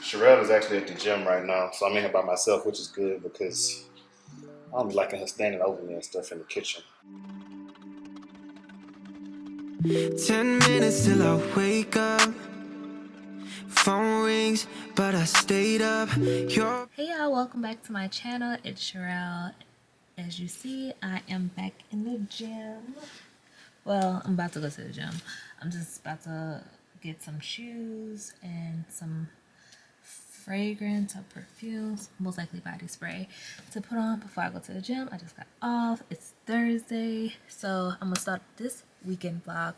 Sharell is actually at the gym right now, so I'm in here by myself, which is good because I don't be liking her standing over me and stuff in the kitchen. 10 minutes till I wake up. Phone rings, but I stayed up. Hey y'all, welcome back to my channel. It's Sharell. As you see, I am back in the gym. Well, I'm about to go to the gym. I'm just about to get some shoes and some fragrance or perfumes, most likely body spray, to put on before I go to the gym. I just got off. It's Thursday, so I'm gonna start this weekend vlog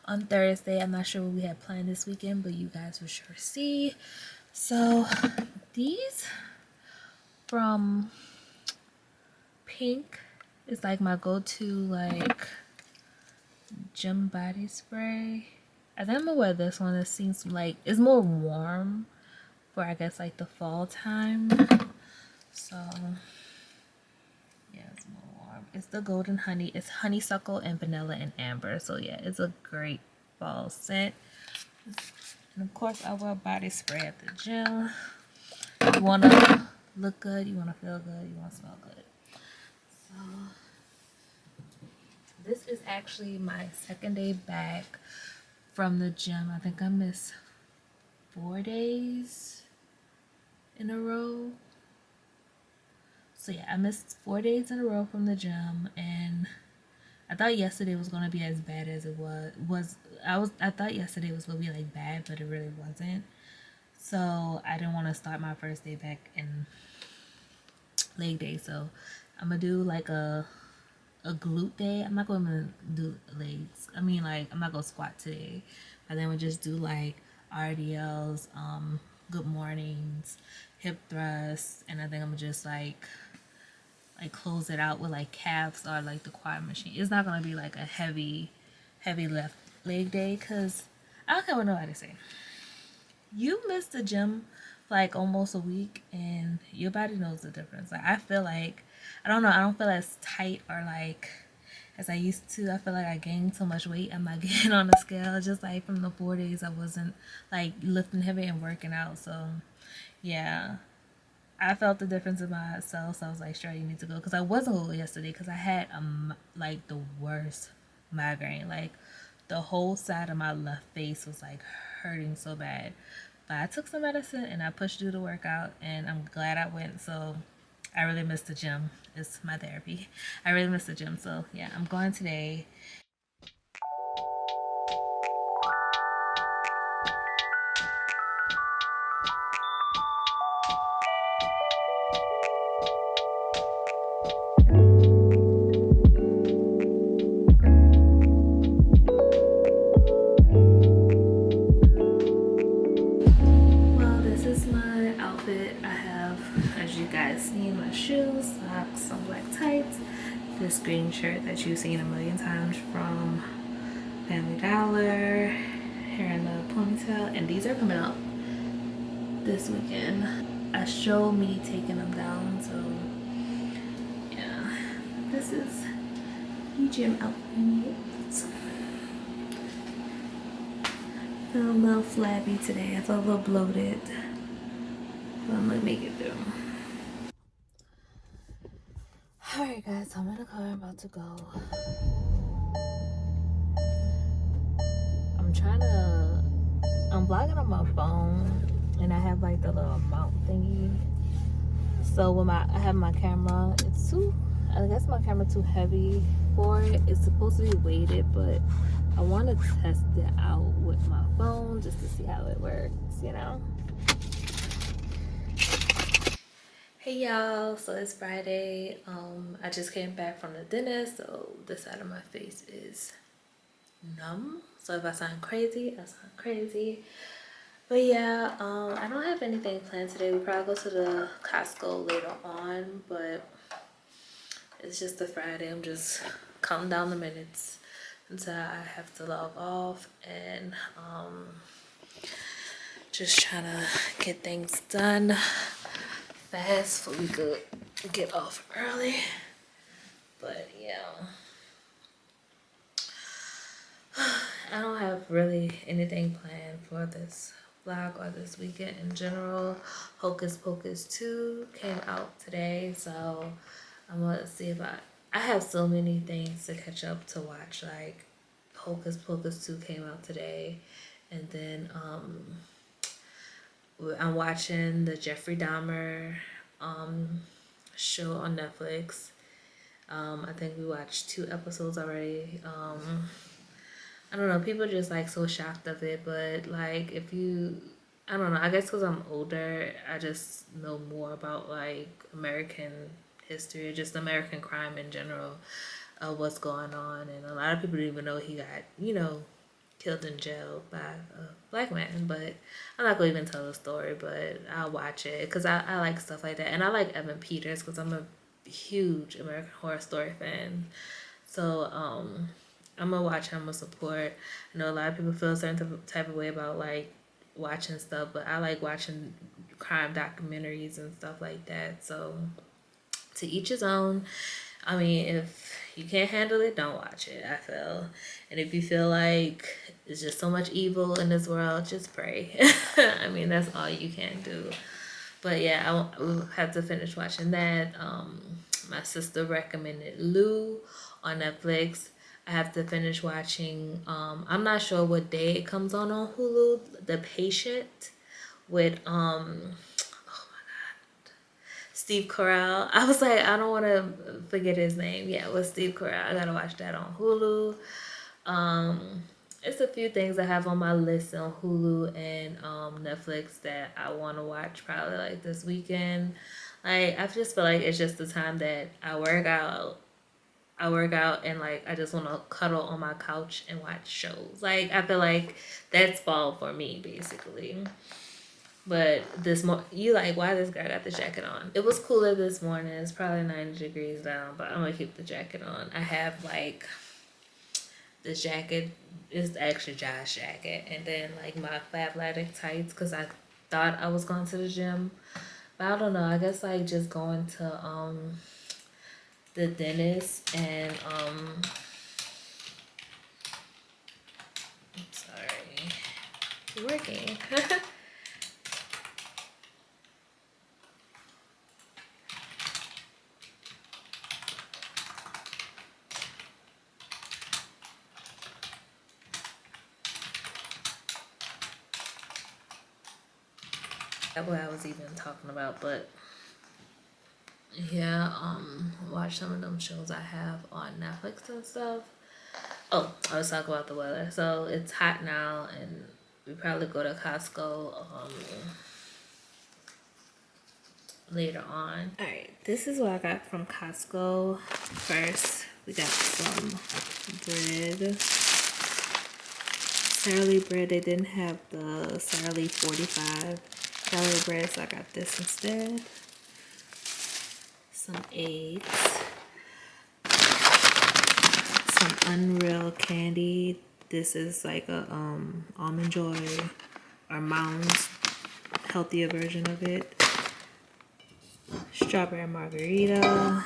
on Thursday. I'm not sure what we had planned this weekend, but you guys will sure see. So these from Pink is like my go-to like gym body spray. I think I'm gonna wear this one. It seems like it's more warm for, I guess, like the fall time. So yeah, it's more warm. It's the golden honey. It's honeysuckle and vanilla and amber. So yeah, it's a great fall scent. And of course, I wear body spray at the gym. You wanna look good, you wanna feel good, you wanna smell good. So this is actually my second day back from the gym. I think I missed 4 days in a row. So yeah, I missed 4 days in a row from the gym, and I thought yesterday was gonna be as bad as it was. I thought yesterday was gonna be like bad, but it really wasn't. So I didn't want to start my first day back in leg day. So I'm gonna do like a glute day. I'm not gonna do legs. I mean, like, I'm not gonna squat today. And then we'll just do like RDLs, good mornings, hip thrusts, and I think I'm gonna just like close it out with like calves or like the quad machine. It's not gonna be like a heavy left leg day, because I don't care what nobody say. You missed the gym for like almost a week and your body knows the difference. Like, I feel like, I don't know, I don't feel as tight or like as I used to. I feel like I gained so much weight. I'm not getting on the scale, just like from the 4 days I wasn't like lifting heavy and working out. So yeah, I felt the difference in myself. So I was like, sure, you need to go, because I wasn't going yesterday because I had like the worst migraine. Like, the whole side of my left face was like hurting so bad. But I took some medicine and I pushed through the workout, and I'm glad I went. So I really missed the gym. It's my therapy. I really missed the gym. So yeah, I'm going today. Well, this is my outfit. I have, as you guys seen, my shoes, socks, some black tights, this green shirt that you've seen a million times from Family Dollar, hair in a ponytail, and these are coming out this weekend. I show me taking them down, so yeah, this is the gym outfit. Feel a little flabby today. I feel a little bloated, but I'm gonna make it through. Alright guys, so I'm in the car, I'm about to go. I'm vlogging on my phone, and I have like the little mount thingy. So when I have my camera, I guess my camera too heavy for it. It's supposed to be weighted, but I want to test it out with my phone just to see how it works, you know? Hey y'all, so it's Friday. I just came back from the dentist, so this side of my face is numb. So if I sound crazy, I sound crazy. But yeah, I don't have anything planned today. We probably go to the Costco later on, but it's just a Friday. I'm just counting down the minutes until I have to log off, and just trying to get things done fast so we could get off early. But yeah, I don't have really anything planned for this vlog or this weekend in general. Hocus Pocus 2 came out today, so I'm gonna see if I have so many things to catch up to watch. Like Hocus Pocus 2 came out today, and then I'm watching the Jeffrey Dahmer show on Netflix. I think we watched 2 episodes already. I don't know, people just like so shocked of it, but like if you, I don't know, I guess because I'm older, I just know more about like American history or just American crime in general, what's going on. And a lot of people didn't even know he got, you know, killed in jail by a black man. But I'm not gonna even tell the story, but I'll watch it because I like stuff like that. And I like Evan Peters because I'm a huge American Horror Story fan. So I'm gonna watch, I'm gonna support. I know a lot of people feel a certain type of way about like watching stuff, but I like watching crime documentaries and stuff like that. So to each his own. I mean, if you can't handle it, don't watch it, I feel. And if you feel like there's just so much evil in this world, just pray. I mean, that's all you can do. But yeah, I will have to finish watching that. My sister recommended Lou on Netflix. I have to finish watching, I'm not sure what day it comes on Hulu, The Patient with Steve Carell. I was like, I don't want to forget his name. Yeah, it was Steve Carell. I gotta watch that on Hulu. It's a few things I have on my list on Hulu and Netflix that I want to watch probably like this weekend. Like I just feel like it's just the time that I work out and like I just want to cuddle on my couch and watch shows. Like I feel like that's fall for me basically. But you like, why this girl got the jacket on? It was cooler this morning. It's probably 90 degrees down, but I'm gonna keep the jacket on. I have like this jacket is actually Josh's jacket, and then like my athletic tights because I thought I was going to the gym, but I don't know. I guess like just going to the dentist and I'm sorry, working. That's what I was even talking about, but yeah, watch some of them shows I have on Netflix and stuff. Oh, I was talking about the weather. So it's hot now, and we probably go to Costco later on. All right, this is what I got from Costco. First, we got some bread. Sharell bread. They didn't have the Sharell 45 calorie bread, so I got this instead. Some eggs. Some Unreal candy. This is like a Almond Joy or Mounds healthier version of it. Strawberry margarita.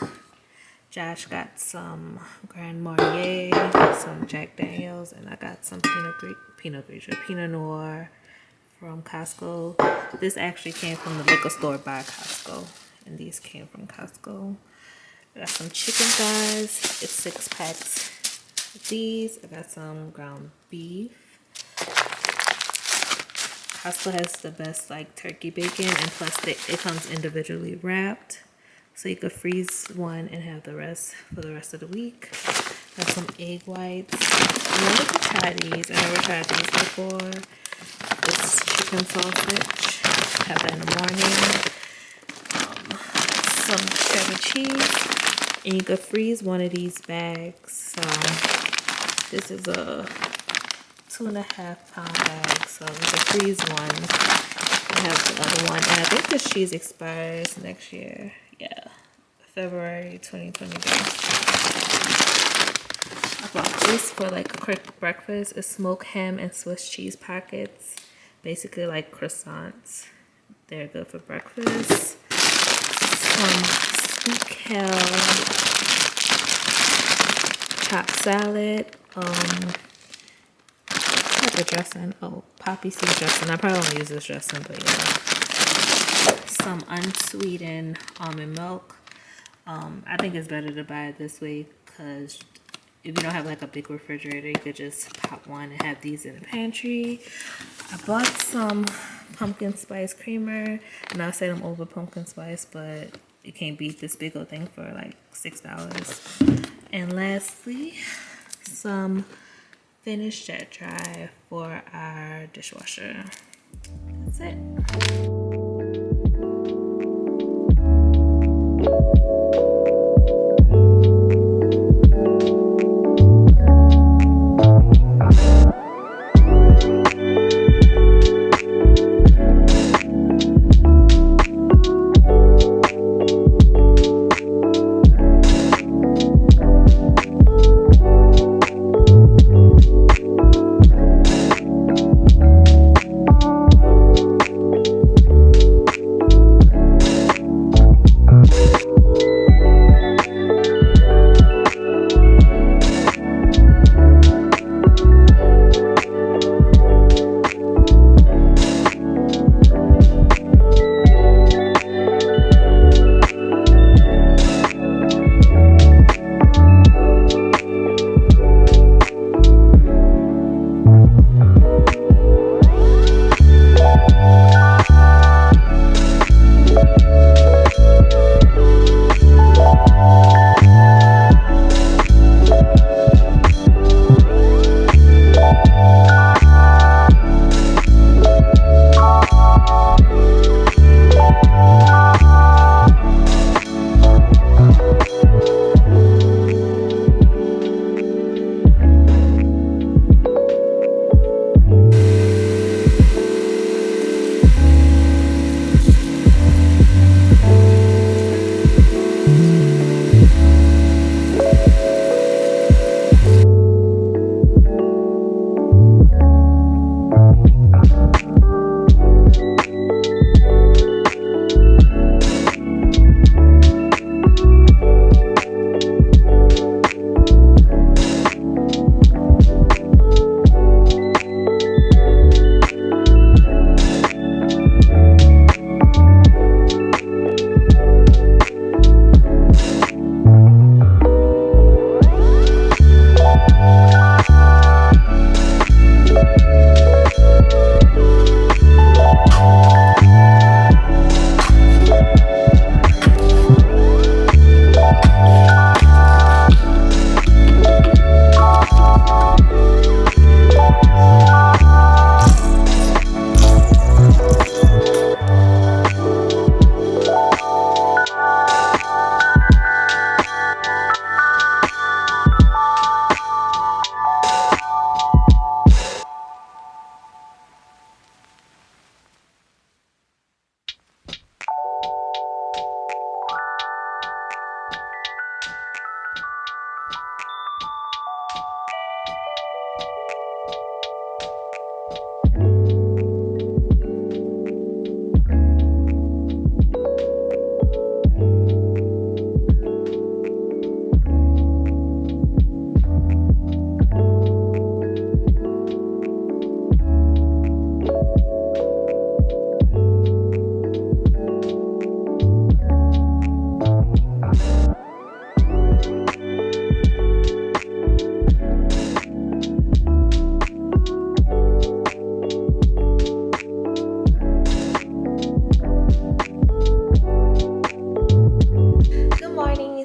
Josh got some Grand Marnier, some Jack Daniels, and I got some Pinot Noir from Costco. This actually came from the liquor store by Costco, and these came from Costco. I got some chicken thighs. It's 6 packs of these. I got some ground beef. Costco has the best like turkey bacon, and plus it comes individually wrapped, so you could freeze one and have the rest for the rest of the week. Got some egg whites. I never tried these. I never tried these before. It's chicken sausage. Have that in the morning. Some cheddar cheese, and you could freeze one of these bags. So this is a 2.5 pound bag, so you can freeze one. I have the other one, and I think this cheese expires next year. Yeah, February 2023. I bought this for like a quick breakfast. It's smoked ham and Swiss cheese pockets, basically like croissants. They're good for breakfast. Some sweet kale chopped salad. for dressing. Oh, poppy seed dressing. I probably won't use this dressing, but yeah. Some unsweetened almond milk. I think it's better to buy it this way because if you don't have like a big refrigerator, you could just pop one and have these in the pantry. I bought some pumpkin spice creamer, and I said I'm over pumpkin spice, but you can't beat this big old thing for like $6. And lastly, some finished jet dry for our dishwasher. That's it.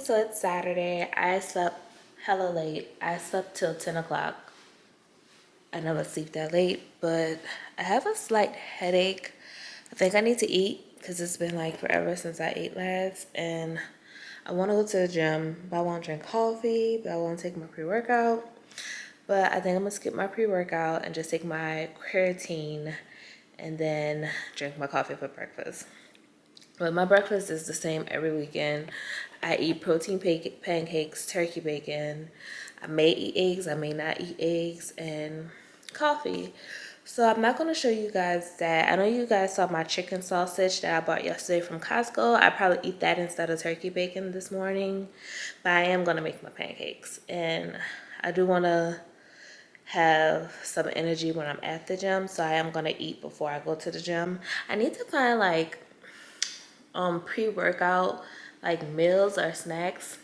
So it's Saturday. I slept hella late. I slept till 10 o'clock. I never sleep that late, but I have a slight headache. I think I need to eat because it's been like forever since I ate last. And I want to go to the gym, but I want to drink coffee, but I want to take my pre-workout. But I think I'm going to skip my pre-workout and just take my creatine and then drink my coffee for breakfast. But my breakfast is the same every weekend. I eat protein pancakes, turkey bacon. I may eat eggs, I may not eat eggs, and coffee. So I'm not going to show you guys that. I know you guys saw my chicken sausage that I bought yesterday from Costco. I probably eat that instead of turkey bacon this morning. But I am going to make my pancakes. And I do want to have some energy when I'm at the gym, so I am gonna eat before I go to the gym. I need to find like pre-workout like meals or snacks,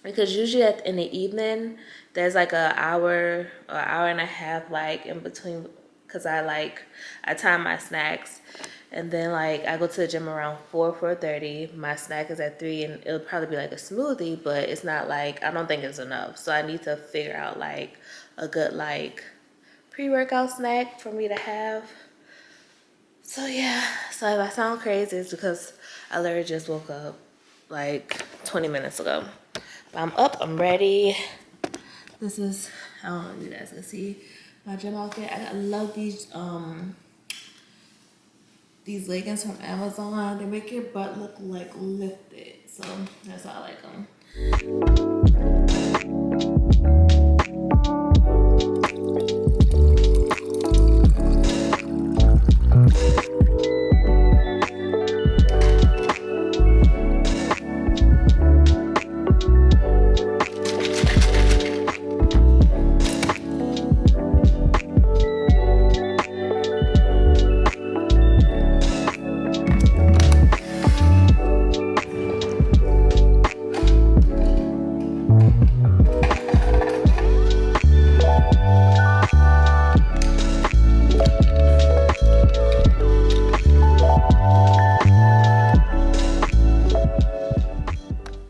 because usually in the evening there's like an hour or hour and a half like in between, because I time my snacks, and then like I go to the gym around 4:30. My snack is at 3, and it'll probably be like a smoothie, but it's not like, I don't think it's enough, so I need to figure out like a good like pre-workout snack for me to have. So yeah, so if I sound crazy, it's because I literally just woke up like 20 minutes ago. But I'm up, I'm ready. This is, I don't know if you guys can see my gym outfit. I love these leggings from Amazon. They make your butt look like lifted. So that's why I like them.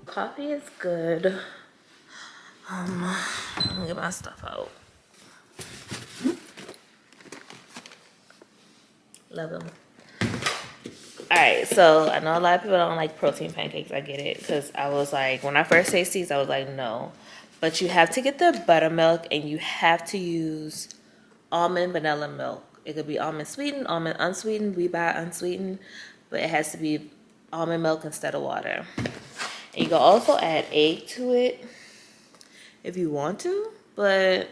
Coffee is good. Let me get my stuff out. Love them. Alright, so I know a lot of people don't like protein pancakes. I get it. Because I was like, when I first tasted these, I was like, no. But you have to get the buttermilk, and you have to use almond vanilla milk. It could be almond sweetened, almond unsweetened. We buy unsweetened. But it has to be almond milk instead of water. And you can also add egg to it if you want to. But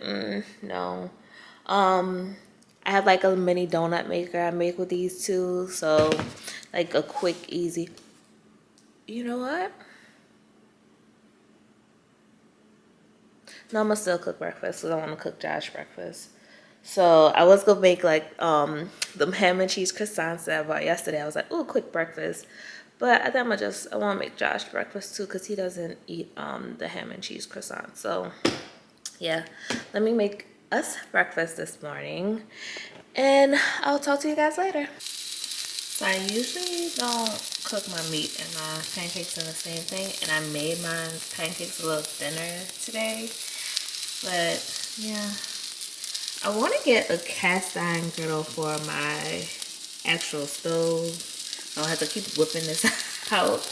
no. I have like a mini donut maker I make with these too. So like a quick, easy. You know what? No, I'm gonna still cook breakfast because I want to cook Josh breakfast. So I was gonna make like the ham and cheese croissants that I bought yesterday. I was like, ooh, quick breakfast. But I think I want to make Josh breakfast too, because he doesn't eat the ham and cheese croissant. So yeah, let me make us breakfast this morning, and I'll talk to you guys later. So I usually don't cook my meat and my pancakes in the same thing, and I made my pancakes a little thinner today. But yeah, I want to get a cast iron griddle for my actual stove. I don't have to keep whipping this out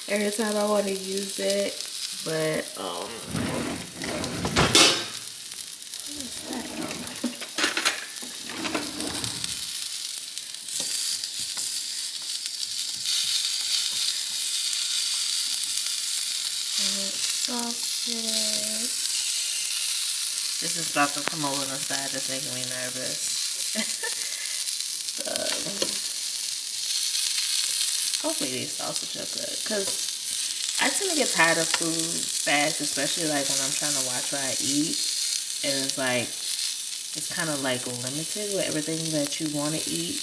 every time I want to use it. But sausage. This is about to come over on the side. That's making me nervous. Hopefully these sausage are good, because I tend to get tired of food fast, especially like when I'm trying to watch what I eat, and it's like it's kind of like limited with everything that you want to eat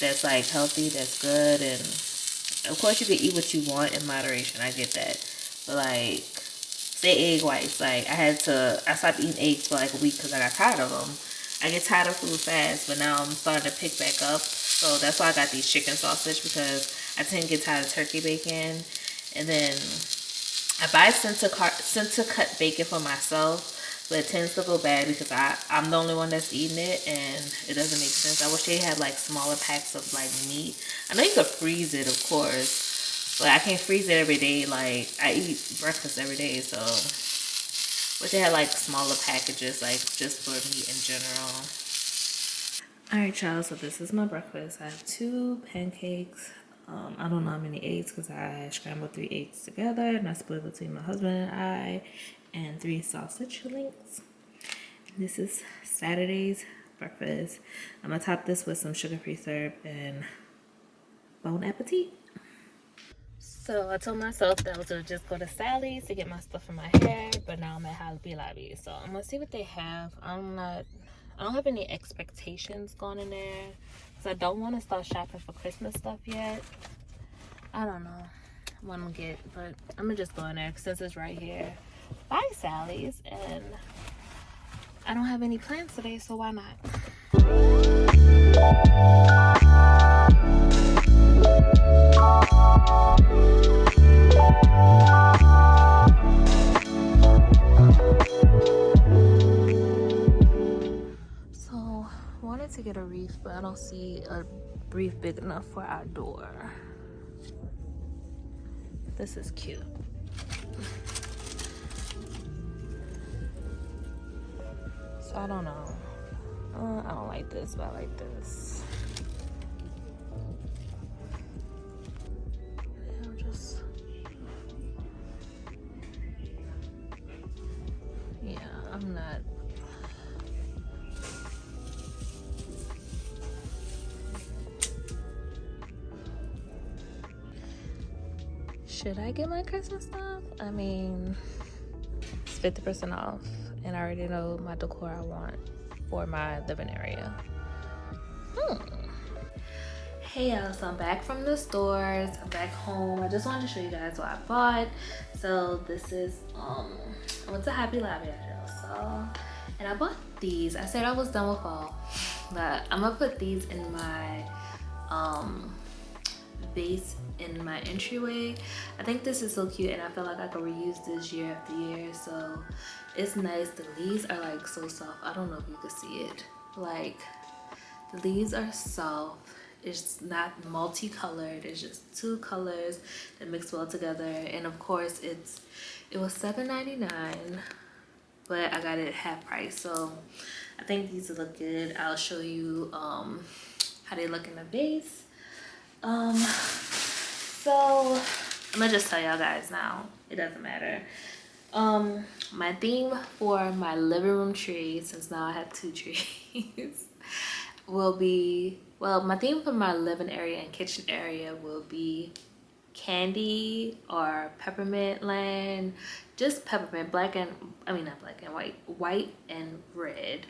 that's like healthy, that's good. And of course you can eat what you want in moderation, I get that, but like say egg whites, like I stopped eating eggs for like a week because I got tired of them. I get tired of food fast, but now I'm starting to pick back up. So that's why I got these chicken sausage, because I tend to get tired of turkey bacon. And then I buy center cut bacon for myself, but it tends to go bad because I'm the only one that's eating it, and it doesn't make sense. I wish they had like smaller packs of like meat. I know you could freeze it, of course, but I can't freeze it every day. Like I eat breakfast every day, so wish they had like smaller packages, like just for meat in general. Alright y'all, so this is my breakfast. I have 2 pancakes. I don't know how many eggs because I scrambled 3 eggs together and I split between my husband and I, and 3 sausage links. This is Saturday's breakfast. I'm gonna top this with some sugar-free syrup, and bon appetit. So I told myself that I was gonna just go to Sally's to get my stuff for my hair, but now I'm at Hobby Lobby. So I'm gonna see what they have. I don't have any expectations going in there because I don't want to start shopping for Christmas stuff yet. I don't know what I'm gonna get, but I'm gonna just go in there since it's right here by Sally's, and I don't have any plans today, so why not? So wanted to get a wreath, but I don't see a wreath big enough for our door. This is cute. So I don't know. I don't like this, but I like this. I'll just... Yeah, I'm not... Should I get my Christmas stuff? I mean, it's 50% off, and I already know my decor I want for my living area. Hey y'all, so I'm back from the stores. I'm back home. I just wanted to show you guys what I bought. So this is I went to Hobby Lobby, and I bought these. I said I was done with fall, but I'm gonna put these in my vase in my entryway. I think this is so cute, and I feel like I can reuse this year after year, so it's nice. The leaves are like so soft. I don't know if you can see it. Like, the leaves are soft. It's not multicolored. It's just two colors that mix well together, and of course it was $7.99, but I got it at half price, so I think these look good. I'll show you how they look in the vase. So I'm gonna just tell y'all guys now, it doesn't matter. My theme for my living room tree, since now I have two trees, will be, well, my theme for my living area and kitchen area will be candy or peppermint land, just peppermint, black and, I mean not black and white and red.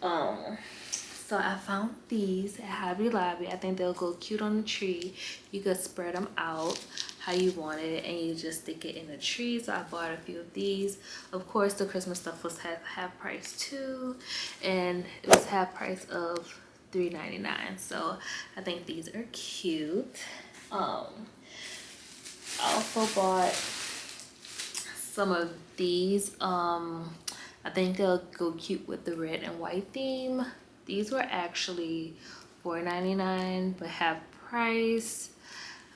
So I found these at Hobby Lobby. I think they'll go cute on the tree. You could spread them out how you want it, and you just stick it in the tree. So I bought a few of these. Of course, the Christmas stuff was half price too, and it was half price of $3.99. So I think these are cute. I also bought some of these. I think they'll go cute with the red and white theme. These were actually $4.99, but half price.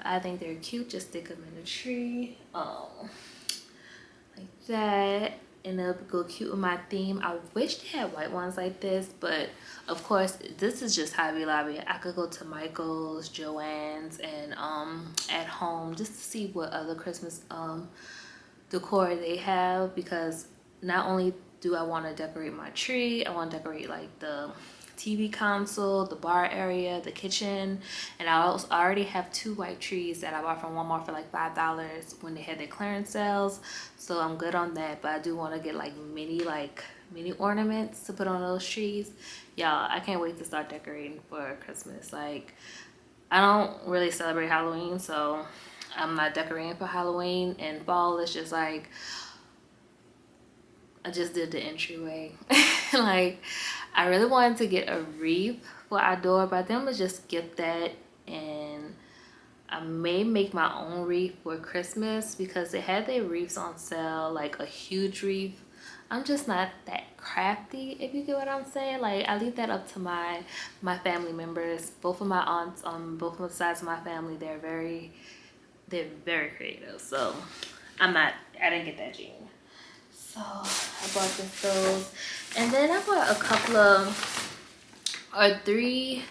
I think they're cute. Just stick them in the tree, like that, and they'll go cute with my theme. I wish they had white ones like this, but of course this is just Hobby Lobby. I could go to Michael's, Joann's, and at home just to see what other Christmas decor they have, because not only do I want to decorate my tree, I want to decorate like the TV console, the bar area, the kitchen, and I already have two white trees that I bought from Walmart for like $5 when they had their clearance sales, so I'm good on that. But I do want to get like mini ornaments to put on those trees. Y'all, I can't wait to start decorating for Christmas. Like, I don't really celebrate Halloween, so I'm not decorating for Halloween, and fall is just like, I just did the entryway. Like, I really wanted to get a wreath for our door, but I think I'm gonna just get that, and I may make my own wreath for Christmas because they had their wreaths on sale, like a huge wreath. I'm just not that crafty, if you get what I'm saying. Like, I leave that up to my family members. Both of my aunts on both of the sides of my family, they're very creative. So I didn't get that gene. So I bought those, and then I bought a couple of 3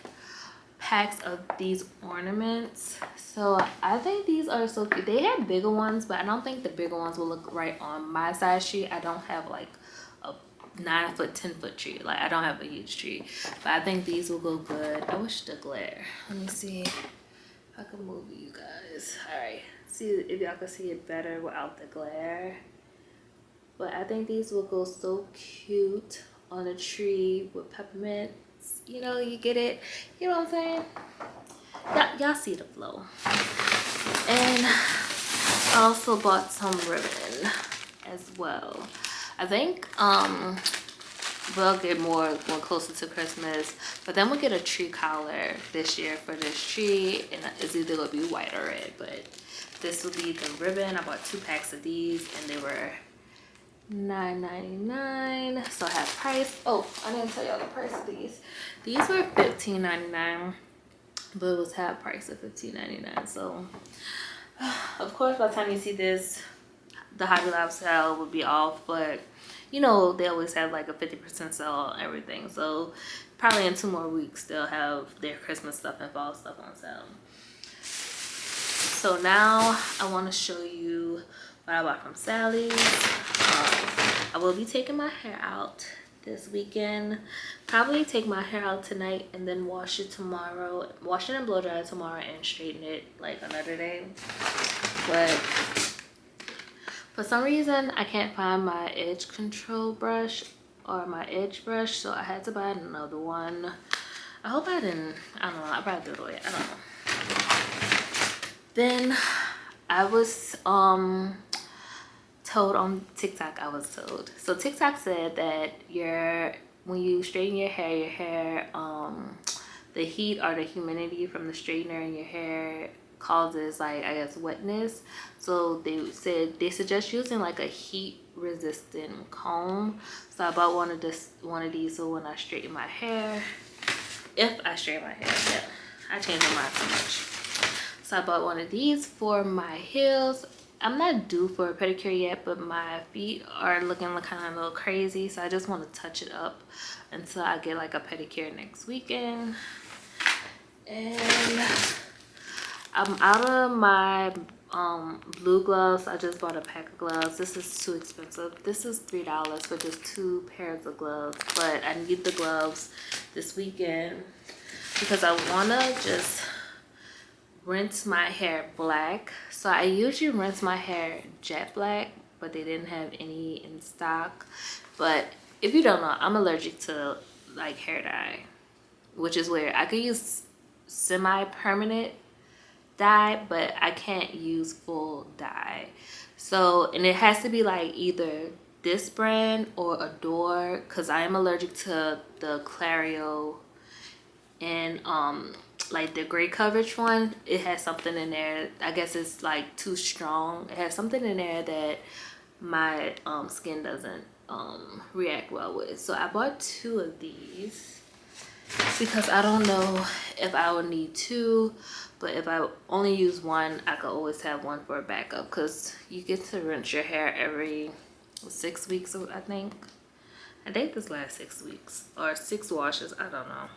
packs of these ornaments. So I think these are so cute. They have bigger ones, but I don't think the bigger ones will look right on my size tree. I don't have like a 9-foot, 10-foot tree. Like, I don't have a huge tree, but I think these will go good. I wish the glare. Let me see. I can move you guys. Alright. See if y'all can see it better without the glare. But I think these will go so cute on a tree with peppermints. You know, you get it. You know what I'm saying? Y'all see the flow. And I also bought some ribbon as well. I think we'll get more closer to Christmas, but then we'll get a tree collar this year for this tree, and it's either gonna be white or red, but this will be the ribbon. I bought 2 packs of these and they were $9.99. So I have price. Oh, I didn't tell y'all the price of these. These were $15.99, but it was half price of $15.99. So of course by the time you see this, the Hobby Lobby sale will be off, but you know they always have like a 50% sale on everything. So probably in 2 more weeks they'll have their Christmas stuff and fall stuff on sale. So now I want to show you what I bought from Sally's. I will be taking my hair out this weekend. Probably take my hair out tonight and then wash it tomorrow. Wash it and blow dry it tomorrow and straighten it like another day. But for some reason I can't find my edge control brush or my edge brush, so I had to buy another one. I hope I didn't, I don't know, I probably threw it away, I don't know. Then I was told on TikTok, so TikTok said that when you straighten your hair, the heat or the humidity from the straightener in your hair causes, like, I guess, wetness. So they said they suggest using like a heat resistant comb. So I bought one of these so when I straighten my hair, if I straighten my hair, yeah, I change my mind so much. So I bought one of these for my heels. I'm not due for a pedicure yet, but my feet are looking kind of a little crazy, so I just want to touch it up until I get like a pedicure next weekend. And I'm out of my blue gloves. I just bought a pack of gloves. This is too expensive. This is $3 for just 2 pairs of gloves, but I need the gloves this weekend because I want to just rinse my hair black. So I usually rinse my hair jet black, but they didn't have any in stock. But if you don't know, I'm allergic to like hair dye, which is weird. I could use semi-permanent dye, but I can't use full dye. So, and it has to be like either this brand or Adore, because I am allergic to the Clario and like the gray coverage one. It has something in there, I guess it's like too strong. It has something in there that my skin doesn't react well with. So I bought 2 of these because I don't know if I would need 2, but if I only use 1, I could always have 1 for a backup, because you get to rinse your hair every 6 weeks. I think this lasts 6 weeks or 6 washes, I don't know.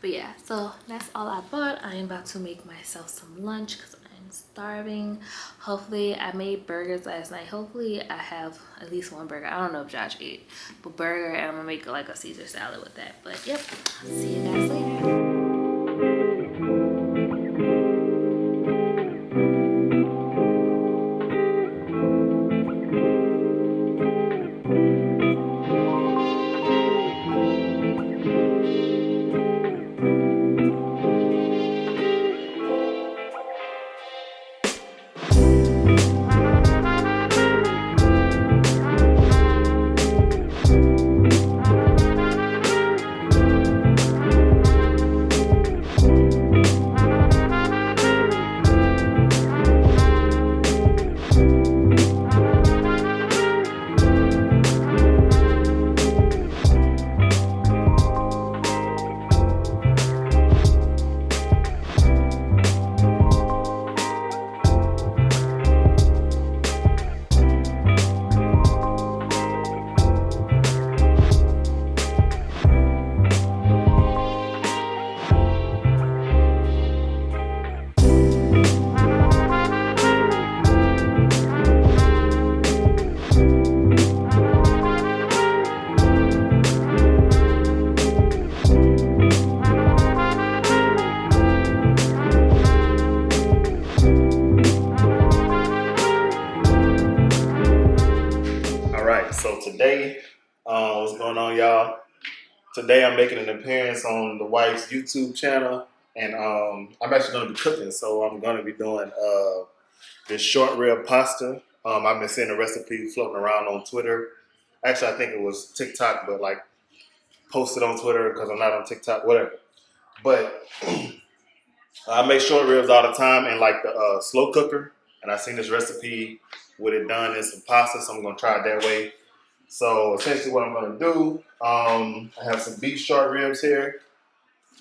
But yeah, so that's all I bought. I am about to make myself some lunch because I'm starving. Hopefully, I made burgers last night. Hopefully I have at least 1 burger. I don't know if Josh ate, but burger, and I'm gonna make like a Caesar salad with that. But yep, see you guys later. on, y'all? Today I'm making an appearance on the wife's YouTube channel, and I'm actually going to be cooking. So I'm going to be doing this short rib pasta. I've been seeing the recipe floating around on Twitter. Actually, I think it was TikTok, but like posted on Twitter because I'm not on TikTok, whatever. But I make short ribs all the time in like the slow cooker, and I seen this recipe with it done in some pasta, so I'm going to try it that way. So essentially what I'm going to do, I have some beef short ribs here.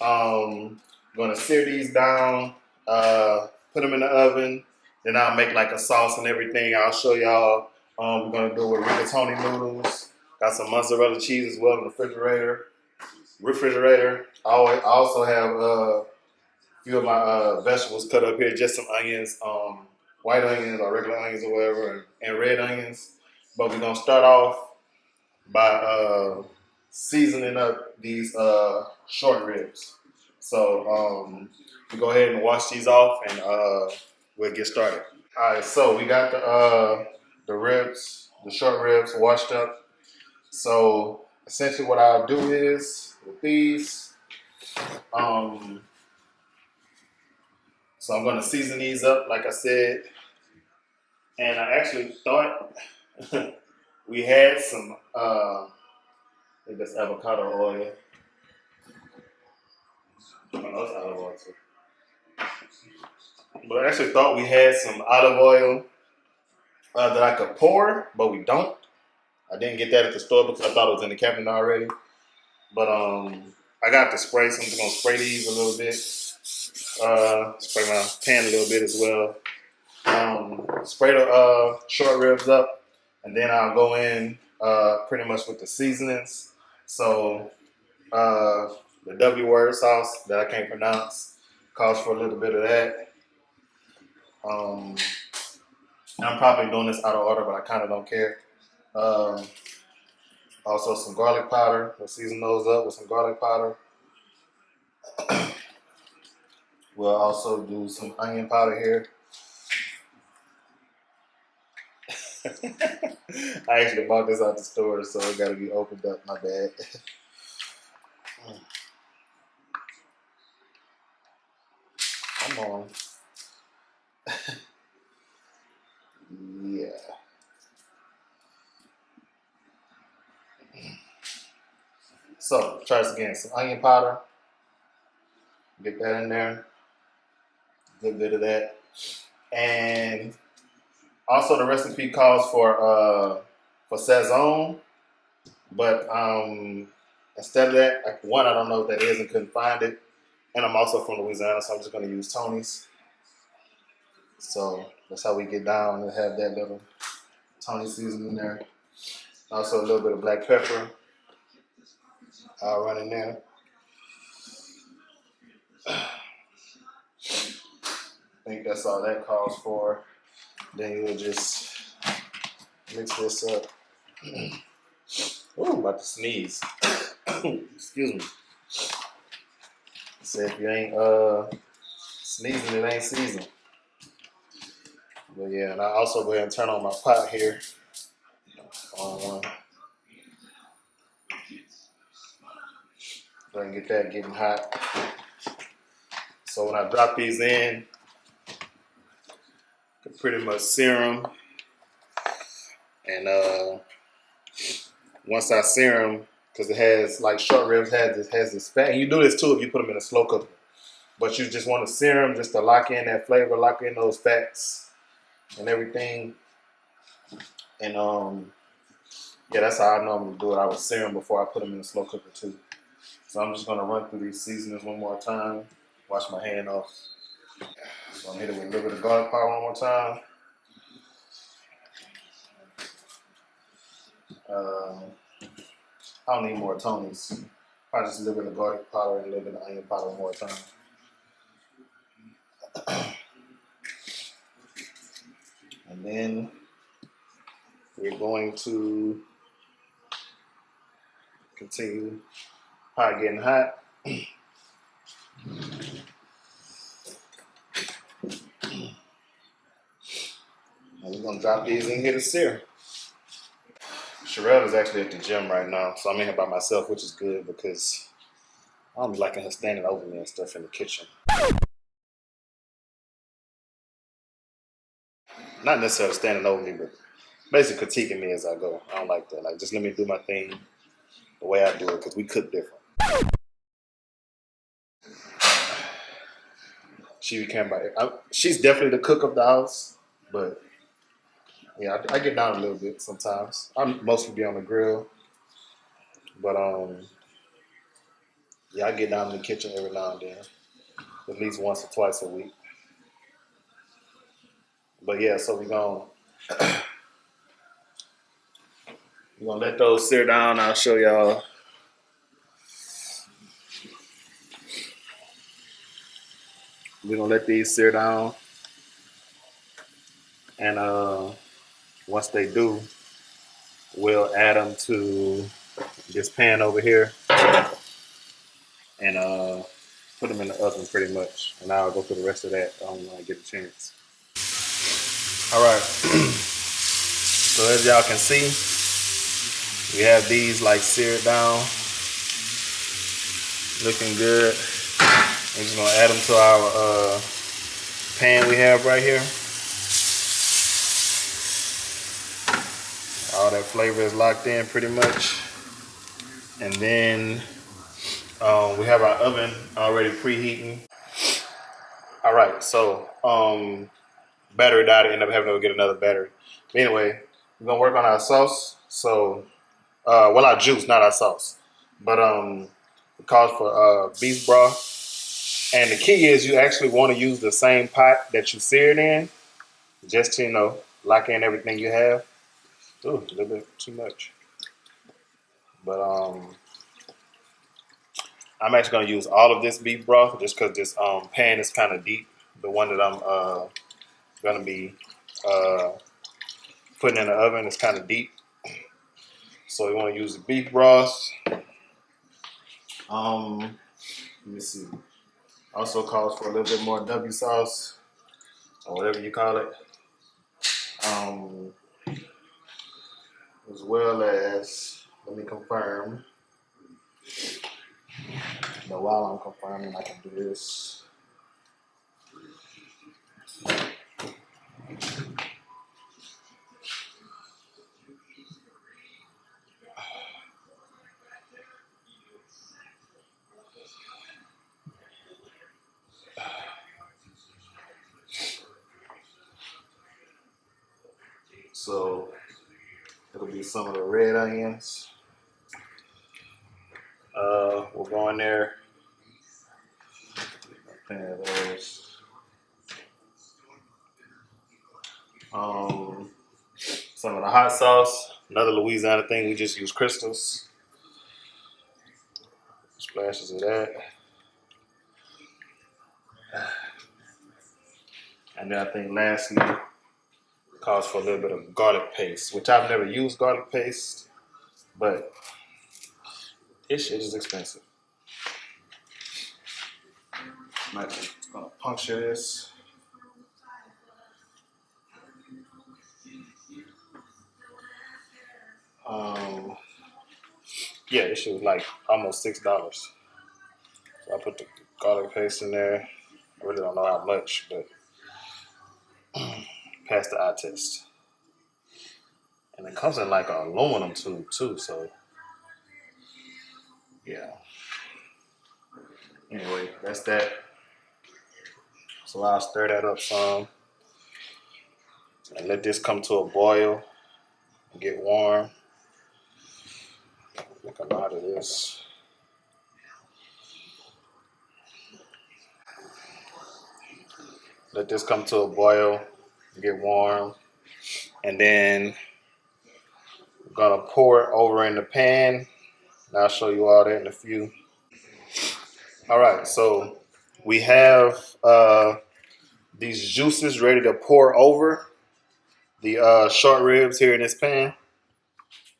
I'm going to sear these down, put them in the oven. Then I'll make like a sauce and everything. I'll show y'all. We're going to do it with rigatoni noodles. Got some mozzarella cheese as well in the refrigerator. I also have a few of my vegetables cut up here, just some onions, white onions or regular onions or whatever, and red onions. But we're going to start off by seasoning up these short ribs. So we go ahead and wash these off, and we'll get started. All right, so we got the ribs, the short ribs washed up. So essentially what I'll do is with these, so I'm going to season these up like I said, and I actually thought we had some I think that's avocado oil. Oh, no, it's olive oil too. But I actually thought we had some olive oil that I could pour, but we don't. I didn't get that at the store because I thought it was in the cabinet already. But I got the spray, so I'm just gonna spray these a little bit. Spray my pan a little bit as well. Spray the short ribs up, and then I'll go in pretty much with the seasonings. So the W word sauce that I can't pronounce calls for a little bit of that. I'm probably doing this out of order, but I kind of don't care. Also some garlic powder. We'll season those up with some garlic powder. We'll also do some onion powder here. I actually bought this out the store, so it got to be opened up. My bad. Come on. Yeah. So try this again. Some onion powder. Get that in there. Good bit of that. And also the recipe calls for Sazon, but instead of that, one, I don't know what that is and couldn't find it. And I'm also from Louisiana, so I'm just going to use Tony's. So that's how we get down and have that little Tony seasoning there. Also a little bit of black pepper. I'll run in there. I think that's all that calls for. Then you'll just mix this up. Ooh, about to sneeze. Excuse me. So if you ain't sneezing, it ain't seasoned. But yeah, and I also go ahead and turn on my pot here. Go ahead and get that getting hot. So when I drop these in, I can pretty much sear them. And once I sear them, because it has, like short ribs has this fat. And you do this too if you put them in a slow cooker. But you just want to sear them just to lock in that flavor, lock in those fats and everything. And yeah, that's how I normally do it. I would sear them before I put them in the slow cooker too. So I'm just gonna run through these seasonings one more time. Wash my hand off. So I'm hitting with a little bit of garlic powder one more time. I don't need more Tony's. Probably just a little bit of garlic powder and a little bit of onion powder one more time. And then we're going to continue pot getting hot. And we're gonna drop these in here to sear. Sharell is actually at the gym right now, so I'm in here by myself, which is good because I don't be liking her standing over me and stuff in the kitchen. Not necessarily standing over me, but basically critiquing me as I go. I don't like that. Like, just let me do my thing the way I do it because we cook different. She became she's definitely the cook of the house, but yeah, I get down a little bit sometimes. I mostly be on the grill, but yeah, I get down in the kitchen every now and then, at least once or twice a week. But yeah, so we gonna let those sear down. I'll show y'all. We're gonna let these sear down, and once they do, we'll add them to this pan over here, and put them in the oven pretty much. And I'll go through the rest of that when I get a chance. All right. So as y'all can see, we have these like seared down, looking good. We're just gonna add them to our pan we have right here. All that flavor is locked in pretty much. And then we have our oven already preheating. All right, so battery died. I ended up having to go get another battery. But anyway, we're gonna work on our sauce. So, well, our juice, not our sauce. But it calls for beef broth. And the key is you actually want to use the same pot that you seared in, just to, lock in everything you have. Ooh, a little bit too much. But I'm actually going to use all of this beef broth just because this pan is kind of deep. The one that I'm going to be putting in the oven is kind of deep. So you want to use the beef broth. Let me see. Also calls for a little bit more W sauce or whatever you call it. As well as, let me confirm. But while I'm confirming, I can do this. So it'll be some of the red onions. We'll go in there. Plenty of those. Some of the hot sauce. Another Louisiana thing, we just use crystals. Splashes of that. And then I think lastly, calls for a little bit of garlic paste, which I've never used garlic paste, but this shit is expensive. I'm just gonna puncture this. Yeah, this shit was like almost $6. So I put the garlic paste in there. I really don't know how much, but passed the eye test. And it comes in like an aluminum tube too, so yeah. Anyway, that's that. So I'll stir that up some and let this come to a boil and get warm. Make a lot of this. Let this come to a boil, get warm, and then I'm gonna pour it over in the pan. And I'll show you all that in a few. All right, so we have these juices ready to pour over the short ribs here in this pan.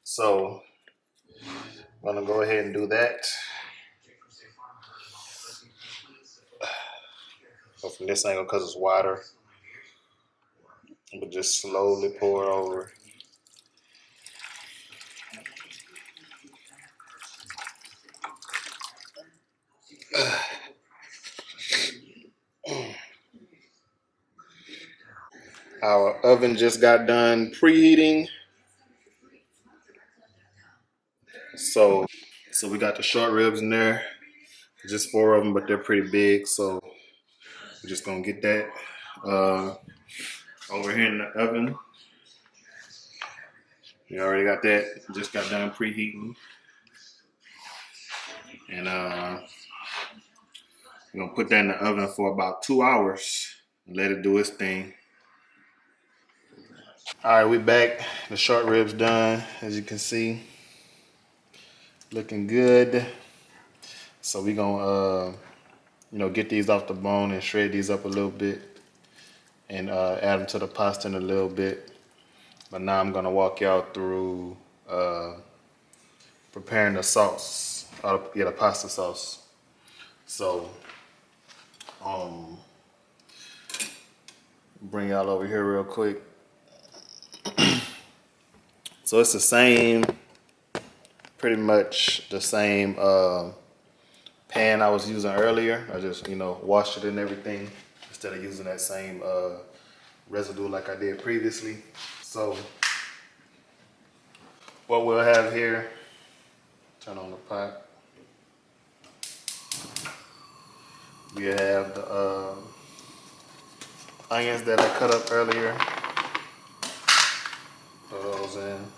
So I'm gonna go ahead and do that. Go from this angle because it's wider. But just slowly pour over. Our oven just got done preheating. So we got the short ribs in there. Just 4 of them, but they're pretty big. So we're just gonna get that over here in the oven. We already got that. Just got done preheating. And we're gonna put that in the oven for about 2 hours and let it do its thing. All right, we back. The short ribs done, as you can see. Looking good. So we gonna get these off the bone and shred these up a little bit and add them to the pasta in a little bit. But now I'm gonna walk y'all through preparing the sauce. The pasta sauce. So bring y'all over here real quick. So it's the same, pretty much the same pan I was using earlier. I just washed it and everything instead of using that same residue like I did previously. So what we'll have here, turn on the pot. We have the onions that I cut up earlier. Put those in.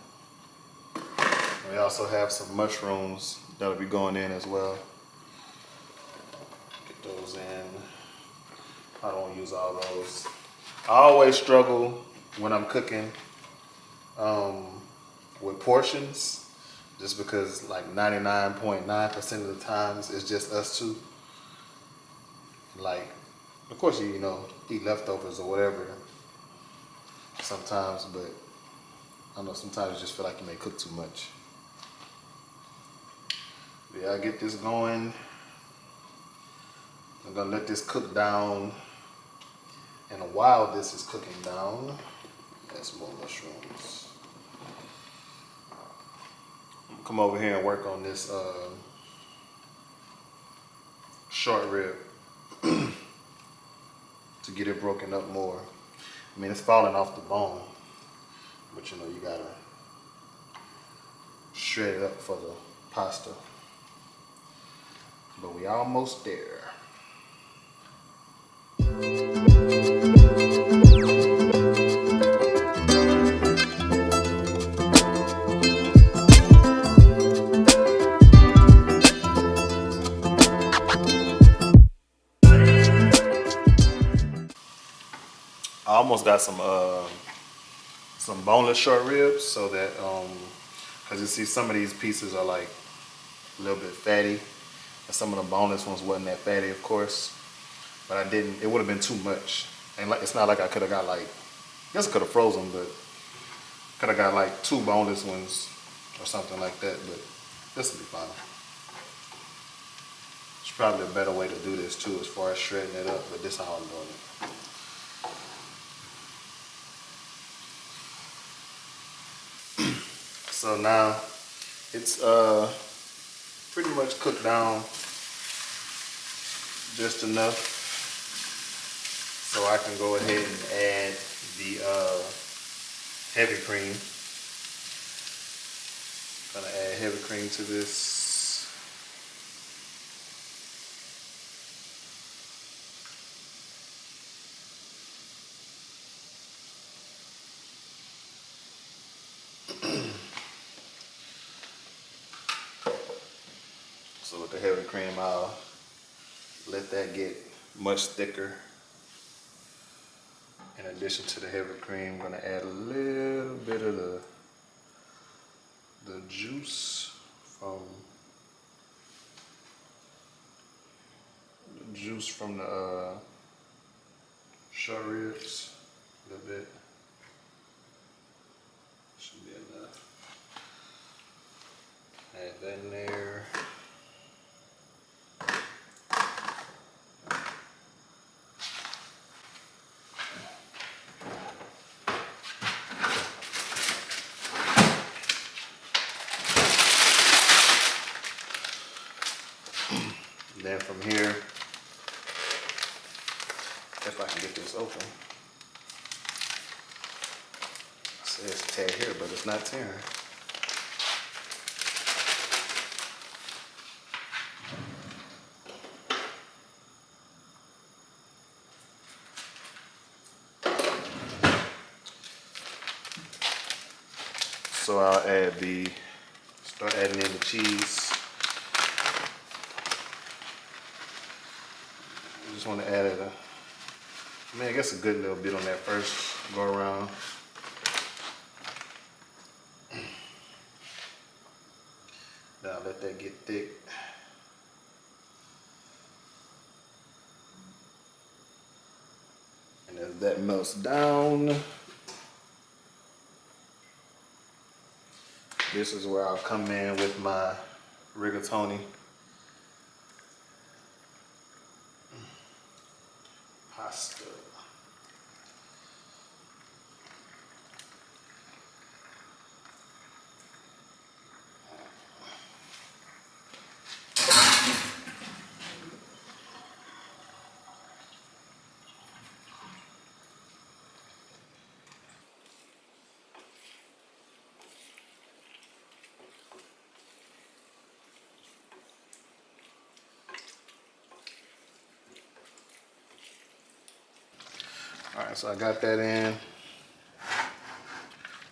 We also have some mushrooms that'll be going in as well. Get those in. I don't use all those. I always struggle when I'm cooking with portions, just because like 99.9% of the times it's just us two. Like, of course you eat leftovers or whatever sometimes, but I know sometimes you just feel like you may cook too much. Yeah, I get this going. I'm gonna let this cook down, and while this is cooking down, add some more mushrooms. Come over here and work on this short rib to get it broken up more. I mean, it's falling off the bone, but you gotta shred it up for the pasta. But we almost there. I almost got some boneless short ribs, so that because you see some of these pieces are like a little bit fatty, and some of the boneless ones wasn't that fatty, of course. But I didn't. It would have been too much, and like it's not like I could have got like. I guess I could have frozen, but could have got like 2 boneless ones or something like that. But this will be fine. It's probably a better way to do this too, as far as shredding it up. But this is how I'm doing it. So now it's pretty much cooked down just enough so I can go ahead and add the heavy cream. Gonna add heavy cream to this. So with the heavy cream, I'll let that get much thicker. In addition to the heavy cream, I'm gonna add a little bit of the juice from the short ribs, a little bit. Should be enough. Add that in there. Then from here, if I can get this open, says tear here, but it's not tearing. So I'll start adding in the cheese. I just want to add I guess a good little bit on that first go around. Now let that get thick. And as that melts down, this is where I'll come in with my rigatoni pasta. All right, so I got that in.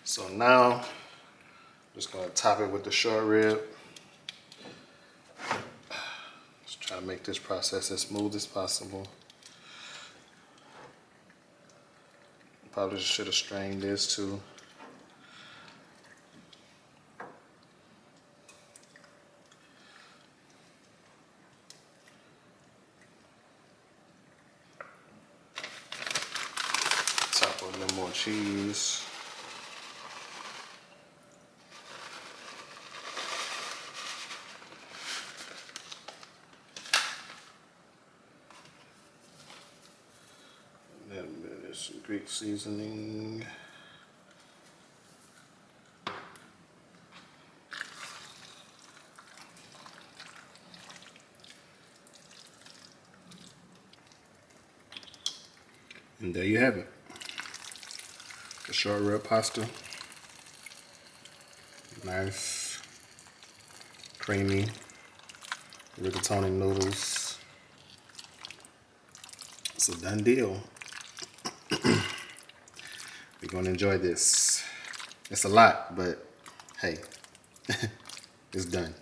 So now, just gonna top it with the short rib. Just try to make this process as smooth as possible. Probably should have strained this too. Top with a little more cheese. A little bit of some Greek seasoning. And there you have it. The short rib pasta. Nice, creamy rigatoni noodles. It's a done deal. We're gonna enjoy this. It's a lot, but hey, it's done.